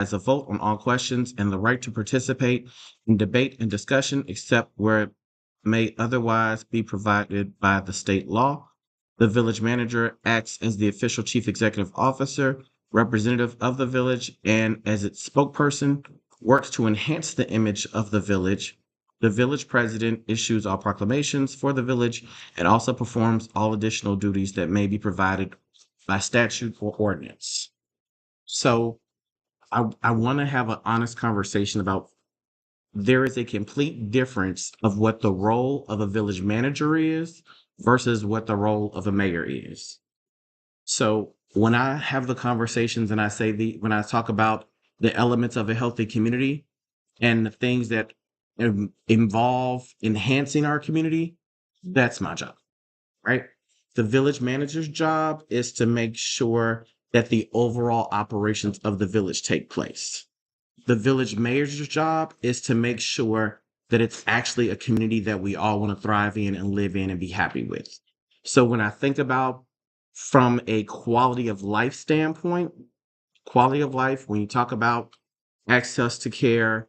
as a vote on all questions and the right to participate in debate and discussion except where it may otherwise be provided by the state law. The village manager acts as the official chief executive officer, representative of the village, and as its spokesperson, works to enhance the image of the village. The village president issues all proclamations for the village and also performs all additional duties that may be provided by statute or ordinance. So I want to have an honest conversation about there is a complete difference of what the role of a village manager is versus what the role of a mayor is. So when I have the conversations and I say when I talk about the elements of a healthy community and the things that involve enhancing our community, that's my job, right? The village manager's job is to make sure that the overall operations of the village take place. The village mayor's job is to make sure that it's actually a community that we all want to thrive in and live in and be happy with. So when I think about from a quality of life standpoint, quality of life, when you talk about access to care,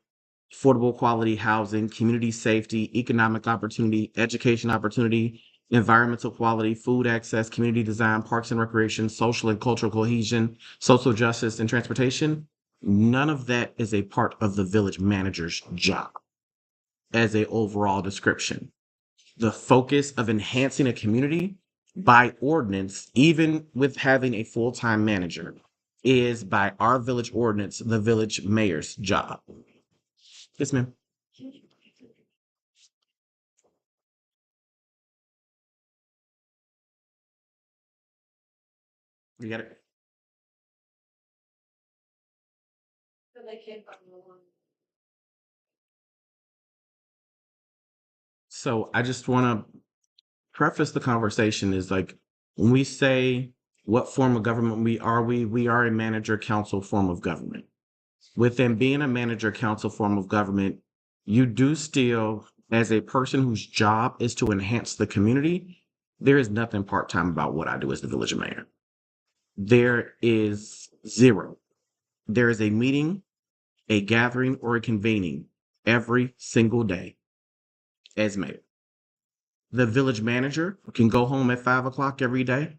affordable quality housing, community safety, economic opportunity, education opportunity, environmental quality, food access, community design, parks and recreation, social and cultural cohesion, social justice, and transportation, none of that is a part of the village manager's job as a overall description. The focus of enhancing a community by ordinance, even with having a full-time manager, is by our village ordinance, the village mayor's job. Yes, ma'am. You got it. So I just want to preface the conversation is like when we say what form of government we are a manager council form of government. Within being a manager council form of government, you do still, as a person whose job is to enhance the community, there is nothing part-time about what I do as the village mayor. There is zero. There is a meeting, a gathering, or a convening every single day as mayor. The village manager can go home at 5 o'clock every day.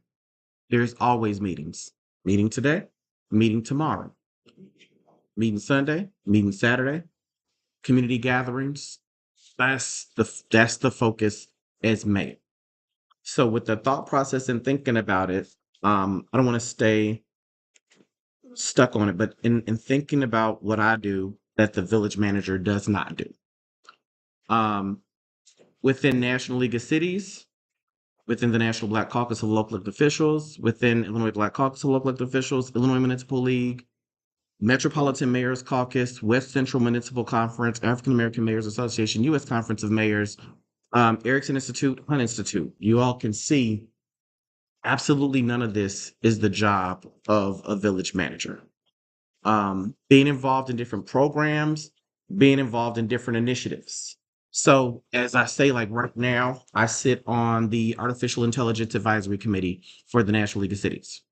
There's always meetings. Meeting today, meeting tomorrow, meeting Sunday, meeting Saturday, community gatherings. That's the focus as mayor. So with the thought process and thinking about it, I don't want to stay stuck on it, but in thinking about what I do that the village manager does not do. Um, within National League of Cities, within the National Black Caucus of Local Elected Officials, within Illinois Black Caucus of Local Elected Officials, Illinois Municipal League, Metropolitan Mayors Caucus, West Central Municipal Conference, African American Mayors Association, U.S. Conference of Mayors, Erickson Institute, Hunt Institute. You all can see absolutely none of this is the job of a village manager. Being involved in different programs, being involved in different initiatives. So, as I say, like right now, I sit on the Artificial Intelligence Advisory Committee for the National League of Cities.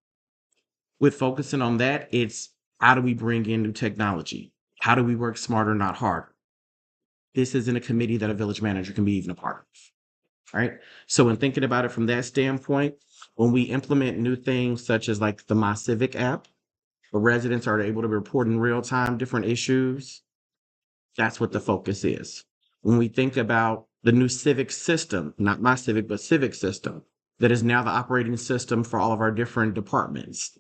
With focusing on that, it's how do we bring in new technology? How do we work smarter, not harder? This isn't a committee that a village manager can be even a part of, right? So, in thinking about it from that standpoint, when we implement new things such as like the My Civic app, where residents are able to report in real time different issues, that's what the focus is. When we think about the new civic system, not My Civic, but civic system, that is now the operating system for all of our different departments.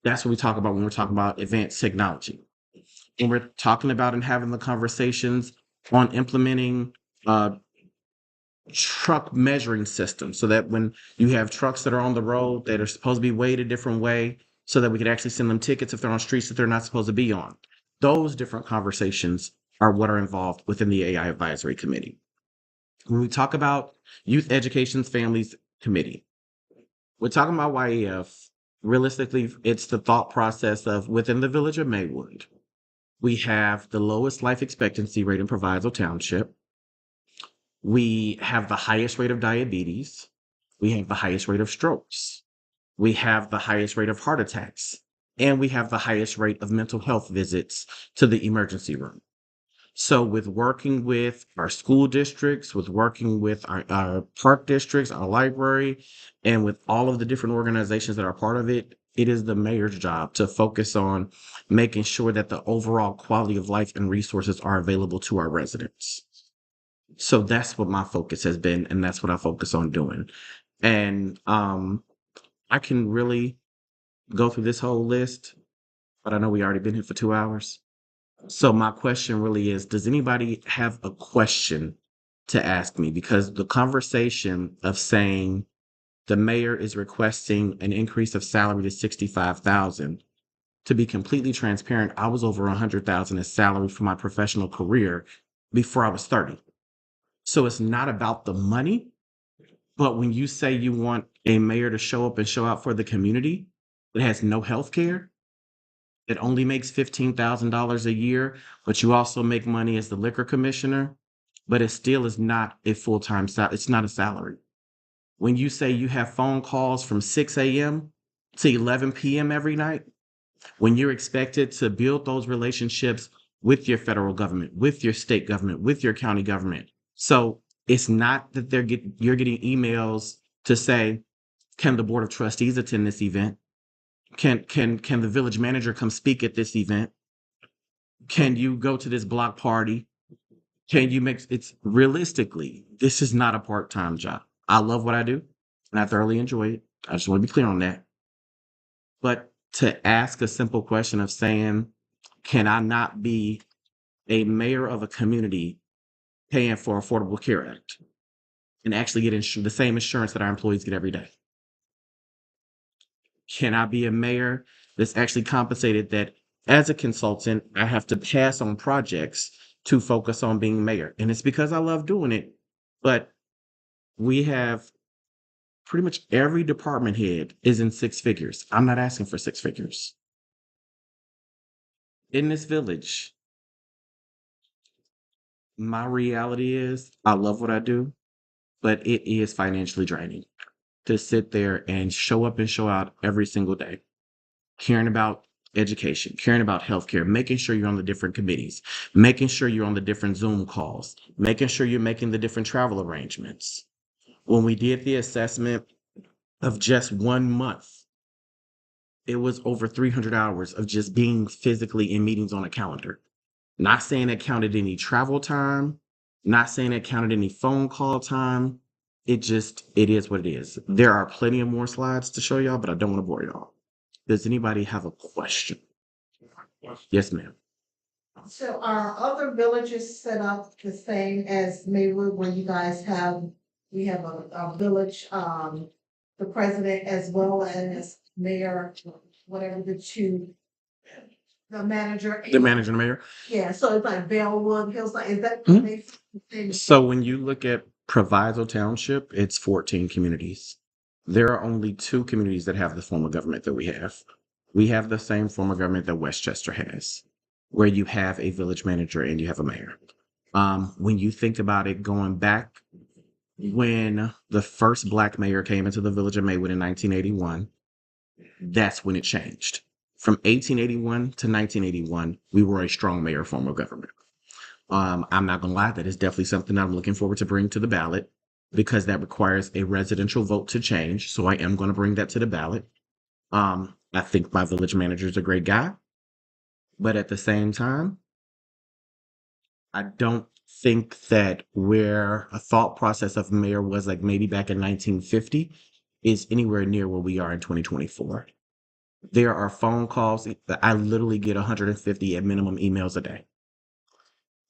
That's what we talk about when we're talking about advanced technology. When we're talking about and having the conversations on implementing truck measuring systems so that when you have trucks that are on the road that are supposed to be weighed a different way so that we could actually send them tickets if they're on streets that they're not supposed to be on. Those different conversations are what are involved within the AI Advisory Committee. When we talk about Youth Education's Families Committee, we're talking about YEF. Realistically, it's the thought process of within the village of Maywood, we have the lowest life expectancy rate in Proviso Township. We have the highest rate of diabetes. We have the highest rate of strokes. We have the highest rate of heart attacks. and we have the highest rate of mental health visits to the emergency room. So with working with our school districts, with working with our park districts, our library, and with all of the different organizations that are part of it, it is the mayor's job to focus on making sure that the overall quality of life and resources are available to our residents. So that's what my focus has been, and that's what I focus on doing. And I can really go through this whole list, but I know we already been here for 2 hours. So my question really is, does anybody have a question to ask me? Because the conversation of saying the mayor is requesting an increase of salary to 65,000, to be completely transparent, I was over 100,000 as salary for my professional career before I was 30. So it's not about the money, but when you say you want a mayor to show up and show out for the community that has no health care, that only makes $15,000 a year, but you also make money as the liquor commissioner, but it still is not a full-time salary. It's not a salary. When you say you have phone calls from 6 a.m. to 11 p.m. every night, when you're expected to build those relationships with your federal government, with your state government, with your county government. So it's not that you're getting emails to say, can the board of trustees attend this event? Can the village manager come speak at this event? Can you go to this block party? Can you make it's realistically, this is not a part-time job. I love what I do and I thoroughly enjoy it. I just want to be clear on that. But to ask a simple question of saying, can I not be a mayor of a community paying for Affordable Care Act and actually get the same insurance that our employees get every day? Can I be a mayor that's actually compensated that as a consultant, I have to pass on projects to focus on being mayor? And it's because I love doing it. But we have pretty much every department head is in six figures. I'm not asking for six figures. In this village, my reality is I love what I do, but it is financially draining to sit there and show up and show out every single day, caring about education, caring about healthcare, making sure you're on the different committees, making sure you're on the different Zoom calls, making sure you're making the different travel arrangements. When we did the assessment of just 1 month, it was over 300 hours of just being physically in meetings on a calendar. Not saying it counted any travel time, not saying it counted any phone call time. It is what it is. There are plenty of more slides to show y'all, but I don't want to bore y'all. Does anybody have a question? Yes, ma'am. So are other villages set up the same as Maywood, where you guys have, we have a village, the president as well as mayor, whatever the two, the manager? The manager and the mayor. Yeah, so it's like Bellwood, Hillside, is that? Mhm. basically- So when you look at Proviso Township, it's 14 communities. There are only 2 communities that have the form of government that we have. We have the same form of government that Westchester has, where you have a village manager and you have a mayor. When you think about it, going back when the first Black mayor came into the village of Maywood in 1981, that's when it changed. From 1881 to 1981, we were a strong mayor form of government. I'm not gonna lie, that is definitely something I'm looking forward to bring to the ballot because that requires a residential vote to change. So I am going to bring that to the ballot. I think my village manager is a great guy, but at the same time, I don't think that where a thought process of mayor was like maybe back in 1950 is anywhere near where we are in 2024. There are phone calls. I literally get 150 at minimum emails a day.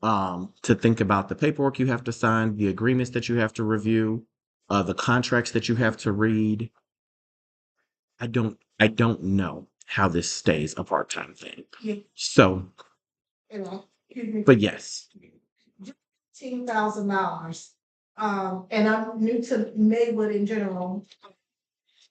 To think about the paperwork you have to sign, the agreements that you have to review, the contracts that you have to read. I don't know how this stays a part-time thing. Yeah, So, you know, excuse me, but yes, $15,000. And I'm new to Maywood in general,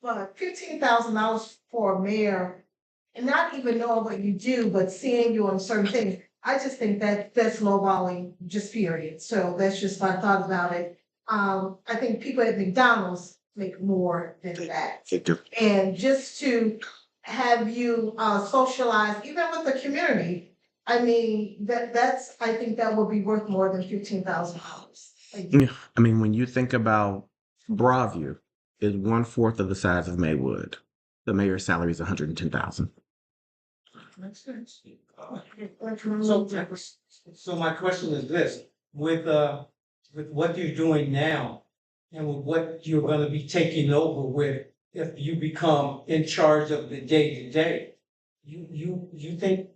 but $15,000 for a mayor and not even knowing what you do, but seeing you on certain things. I just think that that's lowballing, just period. So that's just my thought about it. I think people at McDonald's make more than that. Victor. And just to have you socialized even with the community? I mean, that's I think that would be worth more than $15,000. Yeah, I mean, when you think about Broadview is 1/4 of the size of Maywood. The mayor's salary is 110,000. Makes sense. So, so my question is this, with what you're doing now and with what you're gonna be taking over with, if you become in charge of the day-to-day, you think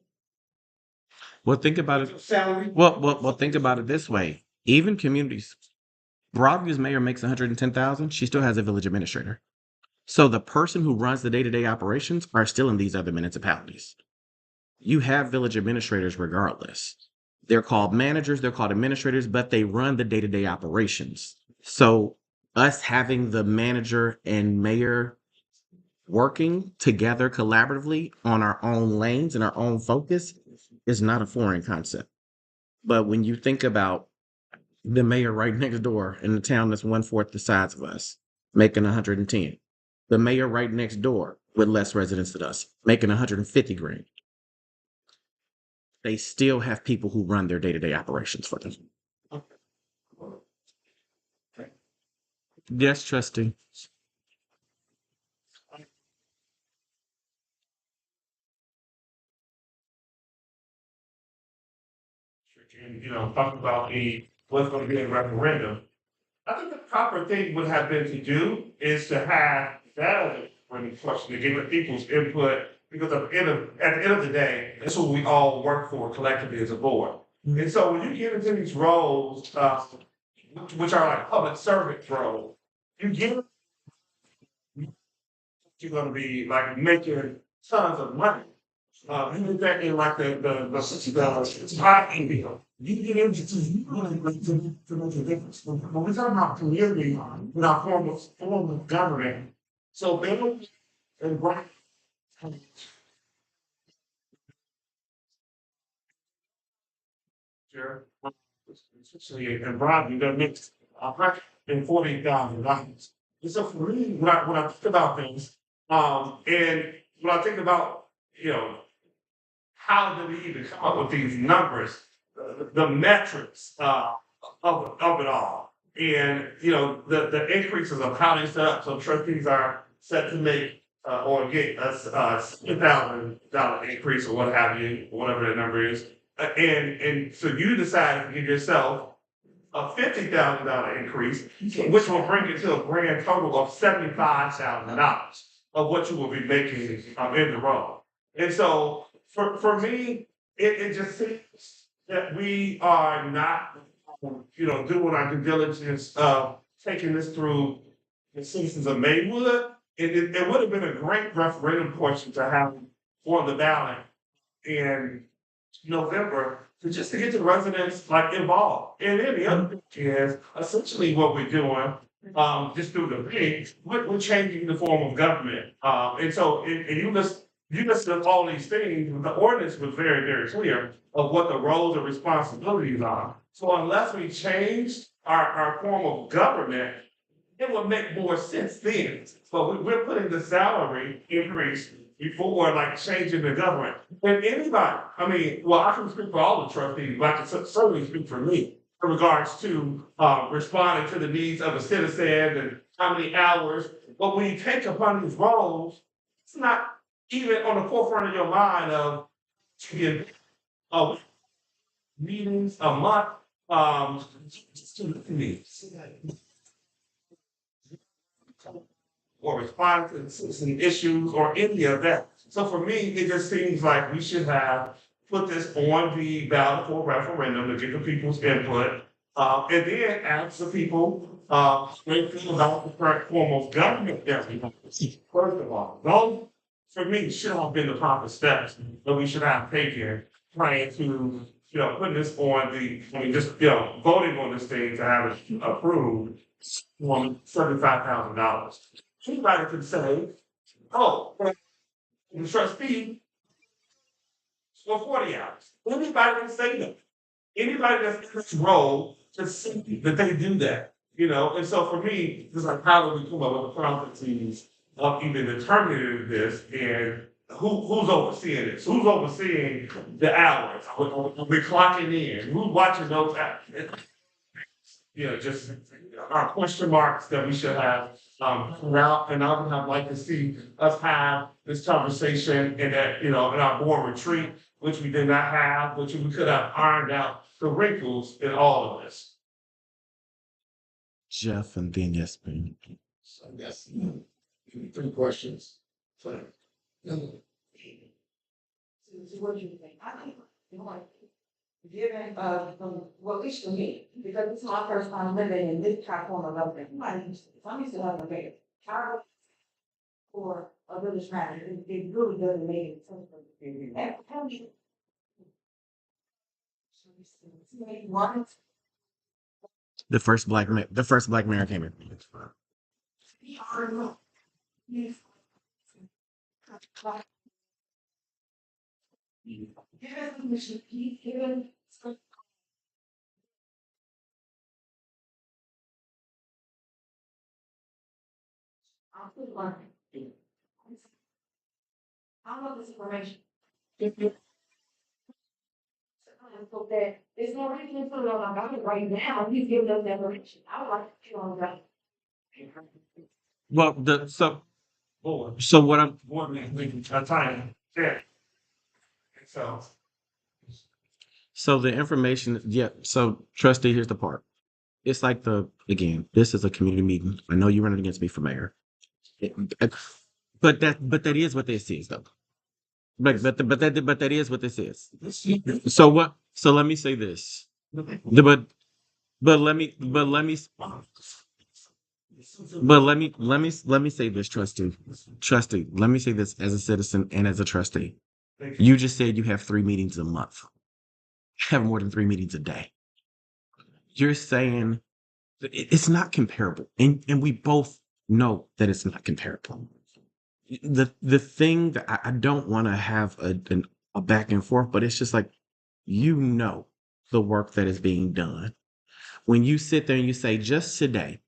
Well, think about it. your salary? Well, think about it this way. Even communities, Broadview's mayor makes 110,000. She still has a village administrator. So the person who runs the day-to-day operations are still in these other municipalities. You have village administrators regardless. They're called managers, they're called administrators, but they run the day-to-day operations. So us having the manager and mayor working together collaboratively on our own lanes and our own focus is not a foreign concept. But when you think about the mayor right next door in the town that's 1/4 the size of us, making 110, the mayor right next door with less residents than us, making 150 grand, they still have people who run their day-to-day operations for them. Yes, trustee. And, talk about what's gonna be a referendum. I think the proper thing would have been to do is to have that referendum question, to give the people's input, because at the end of the day, that's what we all work for collectively as a board. And so when you get into these roles, which are like public servant roles, you get, you're gonna be like making tons of money. Even back in like the spot deal, you get into you really to make a difference. When we talk about community in our form of government, so Bill and Brian, sure, especially and Brian, you got mixed $140,000. And so for me, when I think about things, and when I think about you know how did we even come up with these numbers, the metrics of it all, and the increases of how they set up. So trustees are set to make or get a $10,000 increase or what have you, whatever that number is, and so you decide to give yourself a $50,000 increase, which will bring it to a grand total of $75,000 of what you will be making in the role. And so for me, it just seems that we are not, doing our due diligence of taking this through the citizens of Maywood. It would have been a great referendum question to have on the ballot in November to get the residents like involved. And then the other thing is essentially what we're doing, just through the thing, we're changing the form of government. And so and you listed all these things, but the ordinance was very, very clear of what the roles and responsibilities are. So unless we change our form of government, it would make more sense then. But we're putting the salary increase before like changing the government. And anybody, I mean, well, I can speak for all the trustees, but I can certainly speak for me in regards to responding to the needs of a citizen and how many hours. But when you take upon these roles, it's not even on the forefront of your mind of uh, meetings a month, just to look at me or respond to citizen issues or any of that. So for me, it just seems like we should have put this on the ballot for referendum to get the people's input. And then ask the people, what they feel about the current form of government that we have. First of all, those for me should have been the proper steps that we should have taken prior to, putting this on just, voting on this thing to have it approved for $75,000. Anybody could say, oh, well, the trustee for 40 hours. Anybody can say that. Anybody that's in this role can see that they do that. And so for me, it's like how do we come up with the processes of even determining this and who's overseeing this? Who's overseeing the hours? We're clocking in. Who's watching those hours? Just our question marks that we should have now, and I would have like to see us have this conversation in that, in our board retreat, which we did not have, which we could have ironed out the wrinkles in all of this. Jeff and then Yasmin. So that's 3 questions. So, So what do you think? I think, like, given, well, at least for me, because it's my first time living in this type of government, I'm used to having a mayor. Child or a village manager, it really doesn't make any sense. And how do you? One, The first black mayor came in. we are. Given. I'll put one. I love this information. So that there's no reason to put it on our docket right now, he's giving us that information, I would like to put on that. Well, Board, so what I'm board meeting, a time, yeah. So, the information, yeah. So trustee, here's the part. It's like this is a community meeting. I know you're running against me for mayor. But that is what this is though. But that is what this is. So let me say this. But let me say this, trustee. Trustee, let me say this as a citizen and as a trustee. You just said you have 3 meetings a month. Have more than 3 meetings a day. You're saying that it's not comparable, and we both know that it's not comparable. The thing that I don't want to have a back and forth, but it's just like the work that is being done. When you sit there and you say, just today,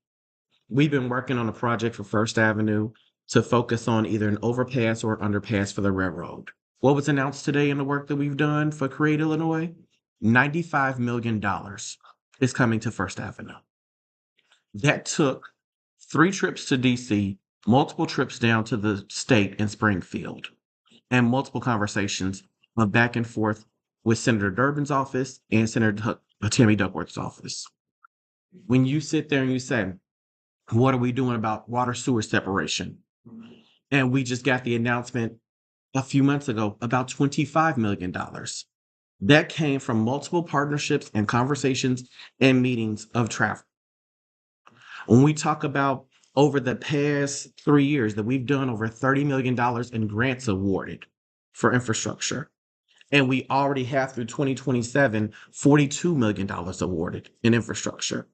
we've been working on a project for First Avenue to focus on either an overpass or underpass for the railroad. What was announced today in the work that we've done for Create Illinois? $95 million is coming to First Avenue. That took 3 trips to DC, multiple trips down to the state in Springfield, and multiple conversations of back and forth with Senator Durbin's office and Senator Tammy Duckworth's office. When you sit there and you say, what are we doing about water sewer separation? And we just got the announcement a few months ago about $25 million. That came from multiple partnerships and conversations and meetings of travel. When we talk about over the past 3 years that we've done over $30 million in grants awarded for infrastructure. And we already have through 2027, $42 million awarded in infrastructure.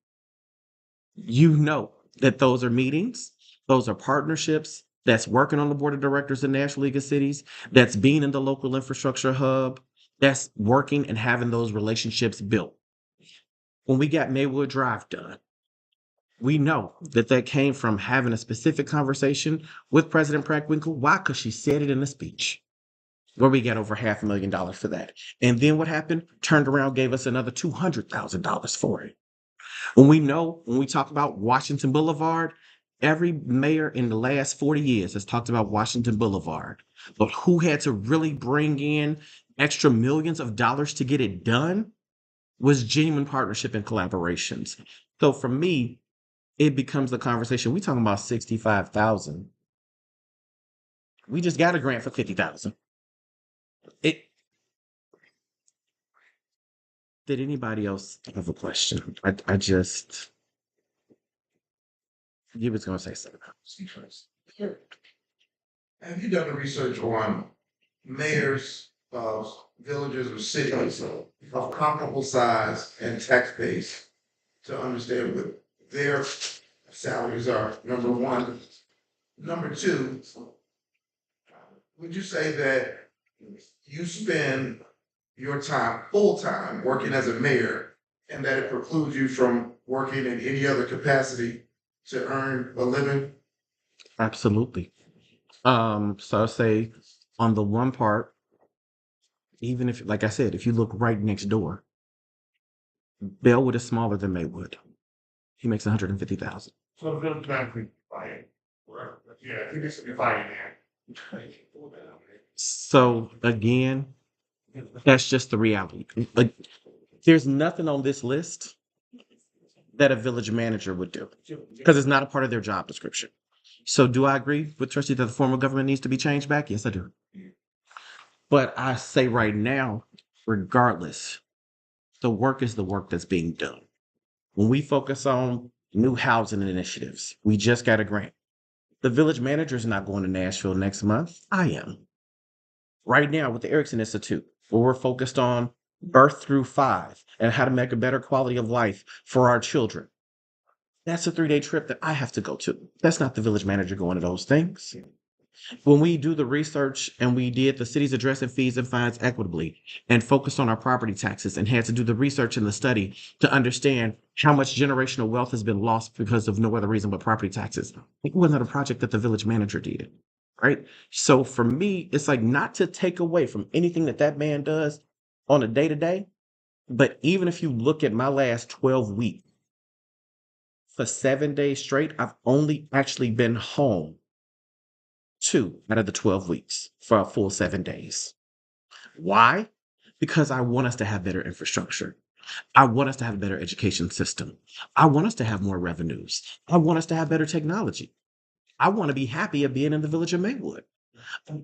You know that those are meetings, those are partnerships, that's working on the board of directors of National League of Cities, that's being in the local infrastructure hub, that's working and having those relationships built. When we got Maywood Drive done, we know that came from having a specific conversation with President Pratt-Winkle. Why? Because she said it in a speech where we got over $500,000 for that. And then what happened? Turned around, gave us another $200,000 for it. When we talk about Washington Boulevard, every mayor in the last 40 years has talked about Washington Boulevard. But who had to really bring in extra millions of dollars to get it done was genuine partnership and collaborations. So for me, it becomes the conversation. We talking about 65,000. We just got a grant for 50,000. Did anybody else have a question? You was gonna say something. have you done the research on mayors of villages or cities of comparable size and tax base to understand what their salaries are, number one? Number two, would you say that you spend your time full-time working as a mayor and that it precludes you from working in any other capacity to earn a living? Absolutely. So I'll say on the one part, even if, like I said, if you look right next door, Bellwood is smaller than Maywood. He makes 150,000. So the village manager can buy it. Right. Yeah, he needs to be buying that. So again, that's just the reality. Like, there's nothing on this list that a village manager would do because it's not a part of their job description. So do I agree with Trustee that the form of government needs to be changed back? Yes, I do. But I say right now, regardless, the work is the work that's being done. When we focus on new housing initiatives, we just got a grant. The village manager is not going to Nashville next month. I am. Right now with the Erickson Institute, where we're focused on birth through 5 and how to make a better quality of life for our children. That's a 3-day trip that I have to go to. That's not the village manager going to those things. When we do the research and we did the city's addressing fees and fines equitably and focused on our property taxes and had to do the research and the study to understand how much generational wealth has been lost because of no other reason but property taxes, it wasn't a project that the village manager did, right? So for me, it's like not to take away from anything that that man does on a day-to-day, but even if you look at my last 12 weeks, for 7 days straight, I've only actually been home 2 out of the 12 weeks for a full 7 days. Why? Because I want us to have better infrastructure. I want us to have a better education system. I want us to have more revenues. I want us to have better technology. I want to be happy of being in the village of Maywood.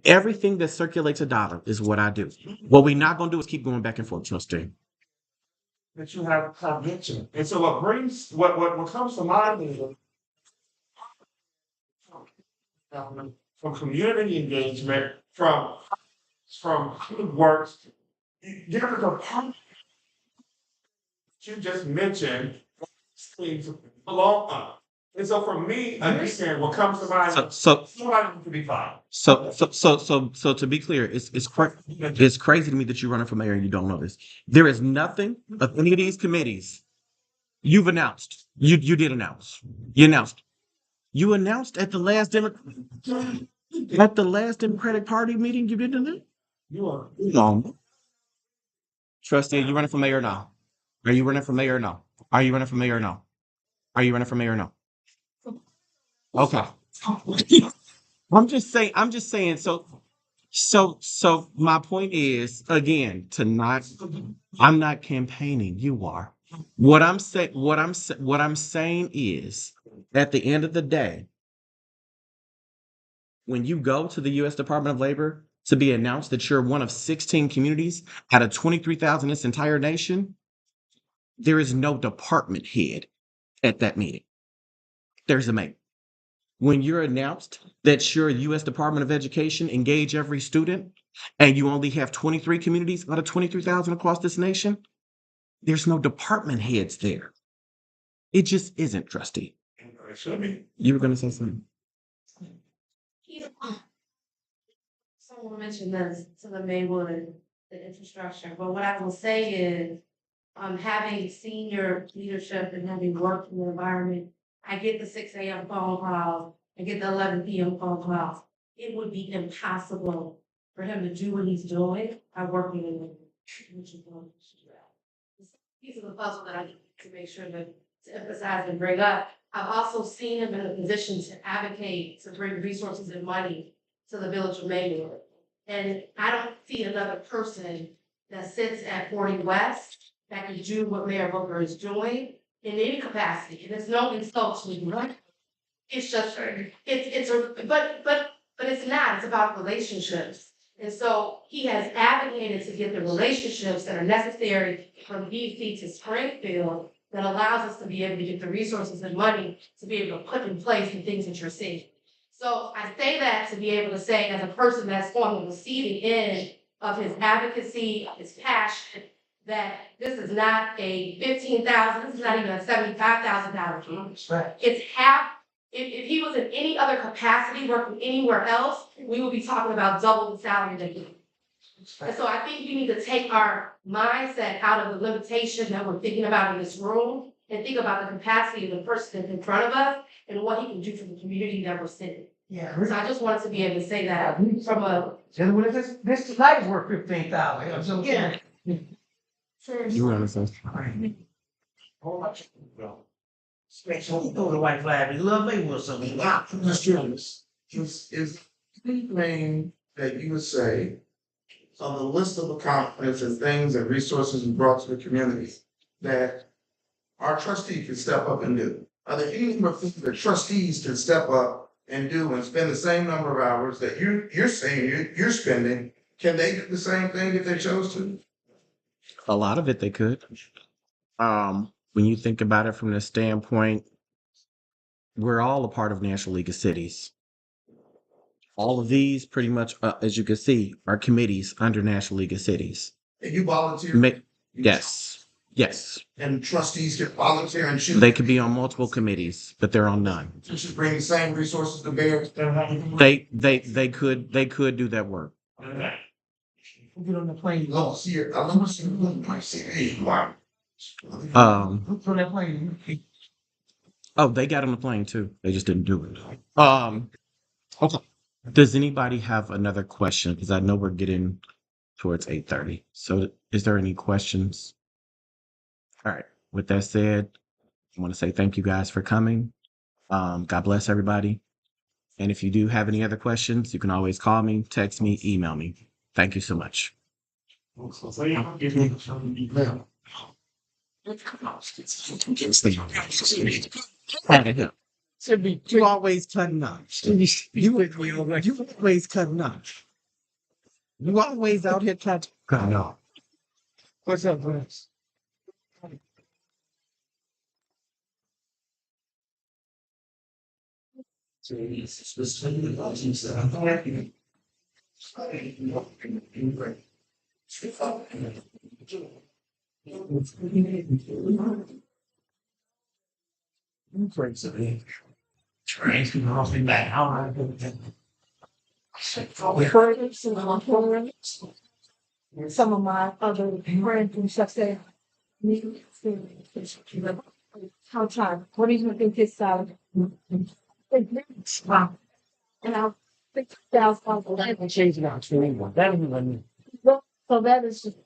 Everything that circulates a dollar is what I do. What we're not going to do is keep going back and forth, trustee. That you have conviction. And so what comes to mind is from community engagement, from good works. There is a part you just mentioned things belong on. And so for me, understand what comes to mind, somebody needs to be fired. So to be clear, it's crazy to me that you're running for mayor and you don't know this. There is nothing of any of these committees you've announced. You did announce. You announced. You announced at the last Democratic Party meeting. You didn't announce. You are. No. Trustee, are you running for mayor or no? Are you running for mayor or no? Are you running for mayor or no? Are you running for mayor or no? Okay. I'm just saying, so my point is, again, I'm not campaigning, you are. What I'm saying is, at the end of the day, when you go to the US Department of Labor to be announced that you're one of 16 communities out of 23,000 in this entire nation, there is no department head at that meeting. There's a mayor. When you're announced that your US Department of Education engage every student and you only have 23 communities out of 23,000 across this nation, there's no department heads there. It just isn't, trustee. It should be. You were going to say something. Someone mentioned this to the Maywood, the infrastructure, but what I will say is, having senior leadership and having worked in the environment, I get the 6 a.m. phone calls, I get the 11 p.m. phone calls. It would be impossible for him to do what he's doing by working in the piece of the puzzle that I need to make sure to emphasize and bring up. I've also seen him in a position to advocate, to bring resources and money to the village of Maywood. And I don't see another person that sits at 40 West that can do what Mayor Booker is doing in any capacity. And it's no insult to you, right? It's just, but it's not, it's about relationships. And so he has advocated to get the relationships that are necessary from DC to Springfield that allows us to be able to get the resources and money to be able to put in place the things that you're seeing. So I say that to be able to say, as a person that's on the receiving end of his advocacy, of his passion, that this is not a $15,000, this is not even a $75,000 fee. It's half. If he was in any other capacity working anywhere else, we would be talking about double the salary that he. And so I think we need to take our mindset out of the limitation that we're thinking about in this room and think about the capacity of the person that's in front of us and what he can do for the community that we're sitting. Yeah. So I just wanted to be able to say that from a, And when this tonight is worth 15,000, so. Yeah. You were on the phone. Whole much. Special, throw the white flag, we love Maywood, so we wow. I'm just curious, is anything that you would say on the list of accomplishments and things and resources you brought to the community that our trustee can step up and do? Are there any more things that trustees can step up and do and spend the same number of hours that you're saying you're spending? Can they do the same thing if they chose to? A lot of it they could. When you think about it from the standpoint, we're all a part of National League of Cities. All of these, pretty much, as you can see, are committees under National League of Cities. And you volunteer? Yes, yes. And trustees can volunteer and choose? They could be on multiple committees, but they're on none. You should bring the same resources to bear. They could do that work. Get on the plane. Oh, see, I love seeing my CV. Wow. Who's on that plane? Oh, they got on the plane too. They just didn't do it. Okay. Does anybody have another question? Because I know we're getting towards 8:30. So is there any questions? All right. With that said, I want to say thank you guys for coming. God bless everybody. And if you do have any other questions, you can always call me, text me, email me. Thank you so much. You always cutting up. You always cutting up. You always out here cutting up. What's up, Chris? Some of my other friends and stuff say, how time, what do you think this wow. And I'll $6,000. Change it out to anyone. That ain't even. So that is just.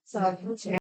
So.